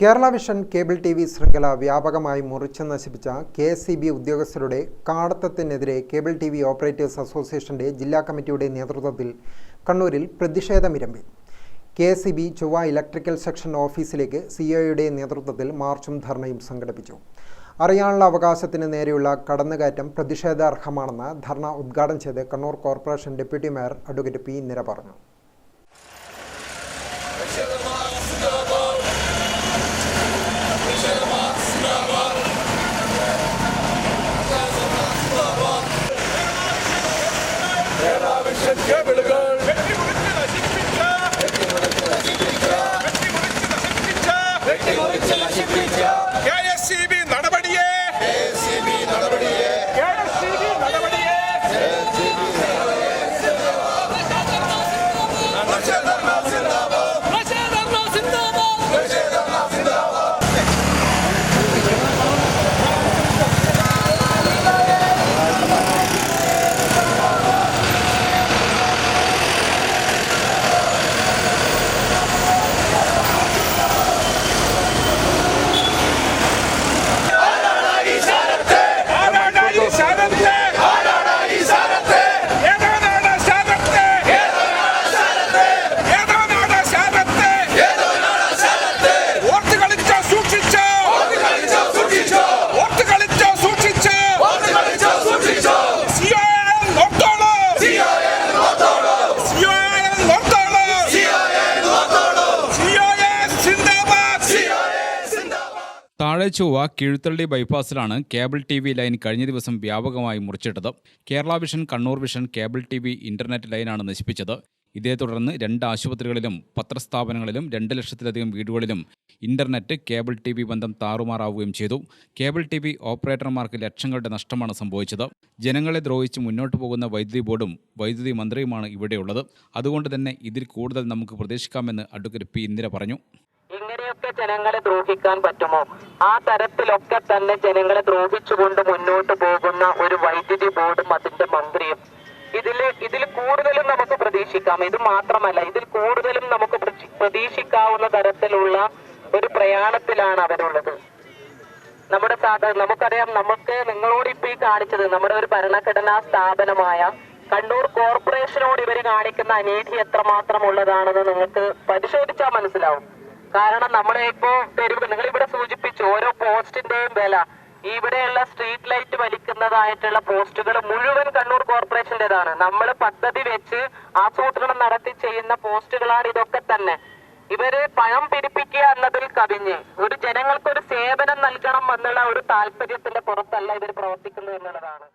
Kerala vision cable TV. ശൃംഖല വ്യാപകമായി മുറിച്ച് നശിപ്പിച്ച കെ.എസ്.ഇ.ബി. ഉദ്യോഗസ്ഥരുടെ കാടത്തത്തിനെതിരെ കേബിൾ ടി.വി. ഓപ്പറേറ്റേഴ്സ് അസോസിയേഷന്റെ ജില്ലാ കമ്മിറ്റിയുടെ നേതൃത്വത്തിൽ കണ്ണൂരിൽ പ്രതിഷേധമിരമ്പി. കെ.എസ്.ഇ.ബി. ചൊവ്വ ഇലക്ട്രിക്കൽ സെക്ഷൻ ഓഫീസിലേക്ക് സിഒയുടെ നേതൃത്വത്തിൽ മാർച്ചും ധർണയും സംഘടിപ്പിച്ചു. അറിയാനുള്ള അവകാശത്തിന് നേരെയുള്ള കടന്നുകയറ്റം പ്രതിഷേധാർഹമാണെന്ന് ധർണ ഉദ്ഘാടനം ചെയ്ത് Kannur corporation deputy mayor advocate P. Indira പറഞ്ഞു. താഴെച്ചൊവ്വ കീഴ്ത്തള്ളി ബൈപ്പാസിലാണ് കേബിൾ ടി.വി. ലൈൻ കഴിഞ്ഞ ദിവസം വ്യാപകമായി മുറിച്ചിട്ടത്. Kerala vision, Kannur vision cable TV. Internet ലൈനാണ് നശിപ്പിച്ചത്. ഇതേ തുടർന്ന് 2 ആശുപത്രികളിലും പത്രസ്ഥാപനങ്ങളിലും 2 ലക്ഷത്തിലധികം വീടുകളിലും ഇന്റർനെറ്റ് കേബിൾ ടി.വി. ബന്ധം താറുമാറാവുകയും ചെയ്തു. Cable TV. ഓപ്പറേറ്റർമാർക്ക് ലക്ഷങ്ങളുടെ നഷ്ടമാണ് സംഭവിച്ചത്. ജനങ്ങളെ ദ്രോഹിച്ച് മുന്നോട്ട് പോകുന്ന വൈദ്യുതി ബോർഡും വൈദ്യുതി മന്ത്രിയുമാണ് ഇവിടെയുള്ളത്. അതുകൊണ്ട് തന്നെ ഇതിൽ കൂടുതൽ നമുക്ക് പ്രതീക്ഷിക്കാമെന്ന് അഡ്വക്കേറ്റ് പി. ഇന്ദിര പറഞ്ഞു. ഇങ്ങനെയൊക്കെ ജനങ്ങളെ ദ്രോഹിക്കാൻ പറ്റുമോ? ആ തരത്തിലൊക്കെ തന്നെ ജനങ്ങളെ ദ്രോഹിച്ചുകൊണ്ട് മുന്നോട്ട് പോകുന്ന ഒരു വൈദ്യുതി ബോർഡും അതിന്റെ മന്ത്രിയും ഇതിൽ കൂടുതലും നമുക്ക് പ്രതീക്ഷിക്കാം. ഇത് മാത്രമല്ല, ഇതിൽ കൂടുതലും നമുക്ക് പ്രതീക്ഷിക്കാവുന്ന തരത്തിലുള്ള ഒരു പ്രയാണത്തിലാണ് അവരുള്ളത്. നമുക്കറിയാം, നിങ്ങളോട് ഇപ്പൊ ഈ കാണിച്ചത് നമ്മുടെ ഒരു ഭരണഘടനാ സ്ഥാപനമായ കണ്ണൂർ കോർപ്പറേഷനോട് ഇവർ കാണിക്കുന്ന അനീതി എത്രമാത്രം ഉള്ളതാണെന്ന് നിങ്ങൾക്ക് പരിശോധിച്ചാൽ മനസ്സിലാവും. കാരണം നിങ്ങളിവിടെ സൂചിപ്പിച്ചു ഓരോ പോസ്റ്റിന്റെയും വില. ഇവിടെയുള്ള സ്ട്രീറ്റ് ലൈറ്റ് വലിക്കുന്നതായിട്ടുള്ള പോസ്റ്റുകൾ മുഴുവൻ കണ്ണൂർ കോർപ്പറേഷന്റേതാണ്. നമ്മൾ പദ്ധതി വെച്ച് ആസൂത്രണം നടത്തി ചെയ്യുന്ന പോസ്റ്റുകളാണ് ഇതൊക്കെ തന്നെ. ഇവര് പണം പിരിപ്പിക്കുക എന്നതിൽ കവിഞ്ഞ് ഒരു ജനങ്ങൾക്കൊരു സേവനം നൽകണം എന്നുള്ള ഒരു താല്പര്യത്തിന്റെ പുറത്തല്ല ഇവർ പ്രവർത്തിക്കുന്നത് എന്നുള്ളതാണ്.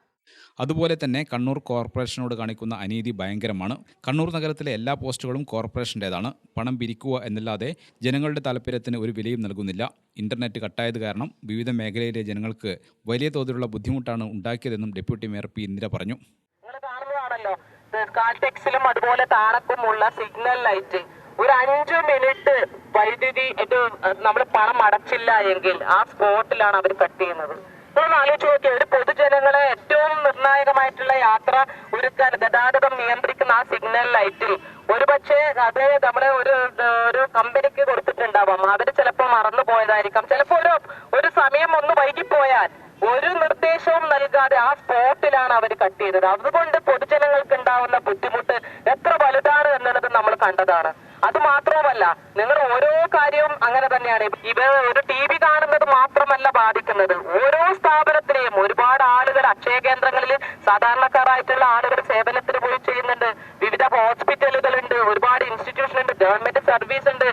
അതുപോലെ തന്നെ കണ്ണൂർ കോർപ്പറേഷനോട് കാണിക്കുന്ന അനീതി ഭയങ്കരമാണ്. കണ്ണൂർ നഗരത്തിലെ എല്ലാ പോസ്റ്റുകളും കോർപ്പറേഷൻ്റേതാണ്. പണം പിരിക്കുക എന്നല്ലാതെ ജനങ്ങളുടെ താല്പര്യത്തിന് ഒരു വിലയും നൽകുന്നില്ല. ഇന്റർനെറ്റ് കട്ടായത് കാരണം വിവിധ മേഖലയിലെ ജനങ്ങൾക്ക് വലിയ തോതിലുള്ള ബുദ്ധിമുട്ടാണ് ഉണ്ടാക്കിയതെന്നും ഡെപ്യൂട്ടി മേയർ പി. ഇന്ദിര പറഞ്ഞു. നിങ്ങൾ കാണുന്നതാണല്ലോ, കാൽടെക്സിലും അതുപോലെ താണക്കുമുള്ള സിഗ്നൽ ലൈറ്റ് ഒരു 5 മിനിറ്റ് വൈദ്യുതി നമ്മൾ പണം അടച്ചില്ല എങ്കിൽ ആ സ്പോട്ടിലാണ് അവർ കട്ട് ചെയ്യുന്നത്. ഒന്ന് ആലോചിച്ച് നോക്കിയാൽ ഒരു പൊതുജനങ്ങളെ ഏറ്റവും നിർണായകമായിട്ടുള്ള യാത്ര ഒരുക്കാൻ ഗതാഗതം നിയന്ത്രിക്കുന്ന ആ സിഗ്നൽ ലൈറ്റിൽ ഒരുപക്ഷെ അത് നമ്മുടെ ഒരു കമ്പനിക്ക് കൊടുത്തിട്ടുണ്ടാവാം. അവര് ചിലപ്പോൾ മറന്നു പോയതായിരിക്കാം. ചിലപ്പോൾ ഒരു സമയം ഒന്ന് വൈകിപ്പോയാൽ ഒരു നിർദ്ദേശവും നൽകാതെ ആ സ്പോട്ടിലാണ് അവർ കട്ട് ചെയ്തത്. അതുകൊണ്ട് പൊതുജനങ്ങൾക്ക് ഉണ്ടാവുന്ന ബുദ്ധിമുട്ട് എത്ര വലുതാണ് എന്നുള്ളത് നമ്മൾ കണ്ടതാണ്. അത് മാത്രവുമല്ല, നിങ്ങൾ ഓരോ കാര്യവും അങ്ങനെ തന്നെയാണ്. ഒരു ടി.വി. കാണുന്നത് മാത്രമല്ല ബാധിക്കുന്നത്, ഓരോ സ്ഥാപനത്തിലെയും ഒരുപാട് ആളുകൾ അക്ഷയ കേന്ദ്രങ്ങളിൽ സാധാരണക്കാരായിട്ടുള്ള ആളുകൾ സേവനത്തിന് പോയി ചെയ്യുന്നുണ്ട്. വിവിധ ഹോസ്പിറ്റലുകളുണ്ട്, ഒരുപാട് ഇൻസ്റ്റിറ്റ്യൂഷൻ ഉണ്ട്, ഗവൺമെന്റ് സർവീസ് ഉണ്ട്.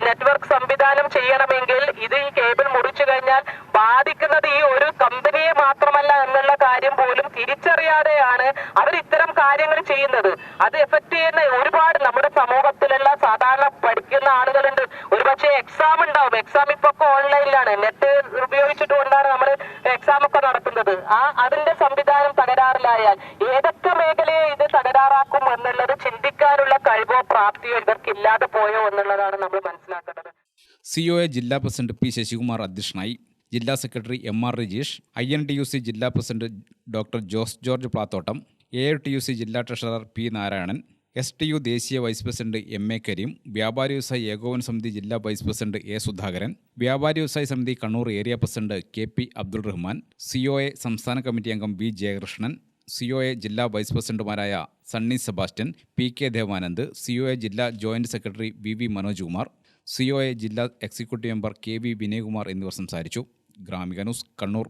നെറ്റ്വർക്ക് സംവിധാനം ചെയ്യണമെങ്കിൽ ഈ കേബിൾ മുറിച്ചു കഴിഞ്ഞാൽ ബാധിക്കുന്നത് ഈ ഒരു കമ്പനിയെ മാത്രമല്ല എന്നുള്ള കാര്യം പോലും തിരിച്ചറിയാതെയാണ് അവർ ഇത്തരം കാര്യങ്ങൾ ചെയ്യുന്നത്. അത് എഫക്ട് ചെയ്യുന്ന ഒരുപാട് നമ്മുടെ സമൂഹത്തിലുള്ള സാധാരണ പഠിക്കുന്ന ആളുകളുണ്ട്. ഒരുപക്ഷെ എക്സാം ഉണ്ടാവും. എക്സാം ഇപ്പൊ ഓൺലൈനിലാണ്, നെറ്റ് ഉപയോഗിച്ചിട്ടുകൊണ്ടാണ് നമ്മൾ എക്സാം ഒക്കെ നടത്തുന്നത്. അതിന്റെ സംവിധാനം തകരാറിലായാൽ ഏതൊക്കെ മേഖലയെ ഇത് തകരാറാക്കും എന്നുള്ളത് ചിന്തിക്കാനുള്ള കഴിവോ പ്രാപ്തിയോ ഇവർക്കില്ലാതെ പോയോ എന്നുള്ളതാണ് നമ്മൾ മനസ്സിലാക്കേണ്ടത്. സിഒഎ ജില്ലാ പ്രസിഡന്റ് പി. ശശികുമാർ അധ്യക്ഷനായി. ജില്ലാ സെക്രട്ടറി എം.ആർ. രജീഷ്, INTUC ജില്ലാ president doctor Jose George Plathottam, AITUC ജില്ലാ ട്രഷറർ പി. നാരായണൻ, STU ദേശീയ വൈസ് പ്രസിഡന്റ് MA കരീം, വ്യാപാരി വ്യവസായി ഏകോപന സമിതി ജില്ലാ വൈസ് പ്രസിഡന്റ് A സുധാകരൻ, വ്യാപാരി വ്യവസായി സമിതി Kannur area president KP Abdul Rahman, COA സംസ്ഥാന കമ്മിറ്റി അംഗം V ജയകൃഷ്ണൻ, COA ജില്ലാ വൈസ് പ്രസിഡന്റുമാരായ Sunny Sebastian, PK Devanand, COA ജില്ലാ joint secretary VV Manoj Kumar, COA ജില്ലാ എക്സിക്യൂട്ടീവ് മെമ്പർ KV വിനയകുമാർ എന്നിവർ സംസാരിച്ചു. ഗ്രാമിക ന്യൂസ്, കണ്ണൂർ.